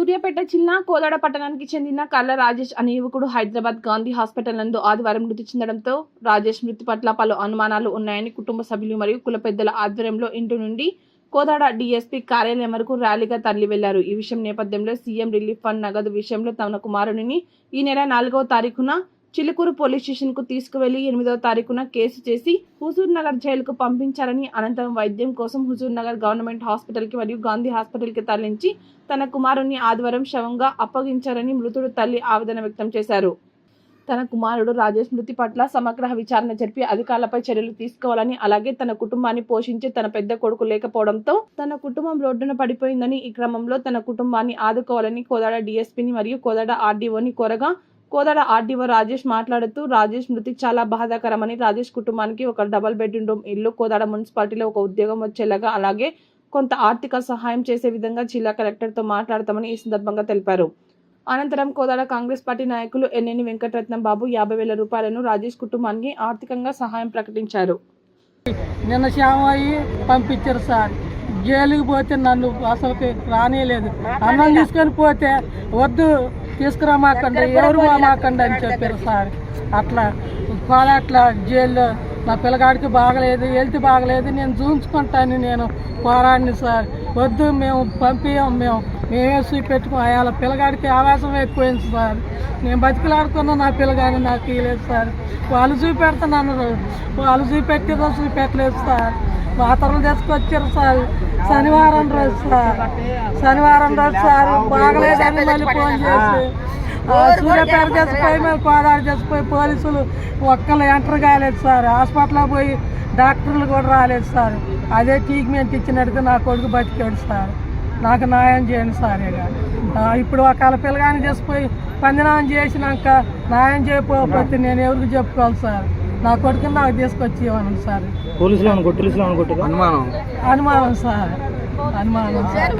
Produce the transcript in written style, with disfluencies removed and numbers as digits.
సూర్యాపేట జిల్లా కోదాడ పట్టణానికి చెందిన కర్ల రాజేష్ అనే యువకుడు హైదరాబాద్ గాంధీ హాస్పిటల్ నందు ఆదివారం మృతి చెందడంతో రాజేష్ మృతి పట్ల పలు అనుమానాలు ఉన్నాయని కుటుంబ సభ్యులు మరియు కుల పెద్దల ఆధ్వర్యంలో ఇంటి నుండి కోదాడ డీఎస్పీ కార్యాలయం వరకు ర్యాలీగా తరలి వెళ్లారు. ఈ విషయం నేపథ్యంలో సీఎం రిలీఫ్ ఫండ్ నగదు విషయంలో తన కుమారుడిని ఈ నెల 4వ తారీఖున చిలుకూరు పోలీస్ స్టేషన్ కు తీసుకువెళ్లి 8వ తారీఖున కేసు చేసి హుజూర్ నగర్ జైలుకు పంపించారని, అనంతరం వైద్యం కోసం హుజూర్ నగర్ గవర్నమెంట్ హాస్పిటల్ కి మరియు గాంధీ హాస్పిటల్ కి తరలించి తన కుమారుడిని ఆదివారం శవంగా అప్పగించారని మృతుడు తల్లి ఆవేదన వ్యక్తం చేశారు. తన కుమారుడు రాజేష్ మృతి పట్ల సమగ్ర విచారణ జరిపి అధికారులపై చర్యలు తీసుకోవాలని, అలాగే తన కుటుంబాన్ని పోషించే తన పెద్ద కొడుకు లేకపోవడంతో తన కుటుంబం రోడ్డున పడిపోయిందని, ఈ క్రమంలో తన కుటుంబాన్ని ఆదుకోవాలని కోదాడ డీఎస్పీని మరియు కోదాడ ఆర్డీఓని కోరగా, కోదాడ ఆర్డీఓ రాజేష్ మాట్లాడుతూ, రాజేష్ మృతి చాలా బాధాకరమని, రాజేష్ కుటుంబానికి ఒక డబుల్ బెడ్రూమ్ ఇల్లు, కోదాడ మున్సిపాలిటీలో ఒక ఉద్యోగం వచ్చేలాగా, అలాగే కొంత ఆర్థిక సహాయం చేసే విధంగా జిల్లా కలెక్టర్తో మాట్లాడతామని ఈ సందర్భంగా తెలిపారు. అనంతరం కోదాడ కాంగ్రెస్ పార్టీ నాయకులు ఎన్నేని వెంకటరత్నం బాబు 50,000 రూపాయలను రాజేష్ కుటుంబానికి ఆర్థికంగా సహాయం ప్రకటించారు. నిన్న శ్యామయ్యి పంపించారు సార్. జైలుకి పోతే నన్ను అసలు రానియలేదు. అన్నం తీసుకొని పోతే వద్దు తీసుకురామాకండి, ఎవరు మాకండి అని చెప్పారు సార్. అట్లా జైల్లో నా పిల్లగాడికి బాగలేదు, హెల్త్ బాగలేదు, నేను చూపించుకుంటాను, నేను పోరాడిని సార్. వద్దు మేము పంపించాం, మేమే చూపెట్టుకో. అయాల పిల్లగాడికి ఆవేశం ఎక్కువైంది సార్. నేను బతికిలాడుకున్నా, నా పిల్లగాని నాకు ఇవ్వలేదు సార్. వాళ్ళు చూపెడుతున్నాను, వాళ్ళు చూపెట్టిదో చూపెట్టలేదు సార్. మాత్రలు తీసుకొచ్చారు సార్. శనివారం రోజు సార్ బాగలేదని మళ్ళీ ఫోన్ చేసి సూర్యాపేట చేసిపోయి మేము కోదాడ చేసిపోయి పోలీసులు ఒక్కళ్ళు ఎంటర్ కాలేదు సార్. హాస్పిటల్లో పోయి డాక్టర్లు కూడా రాలేదు సార్. అదే ట్రీట్మెంట్ ఇచ్చినట్టుగా నా కొడుకు బతికాడు సార్. నాకు న్యాయం చేయండి సార్. ఇప్పుడు ఒకళ్ళ పిల్లగాని చేసిపోయి పందినామం చేసినాక న్యాయం చేయకపోతే నేను ఎవరికి చెప్పుకోవాలి సార్. నా కొడుకుని నాకు తీసుకొచ్చి ఇవ్వను సార్. అనుమానం సార్, అనుమానం సార్.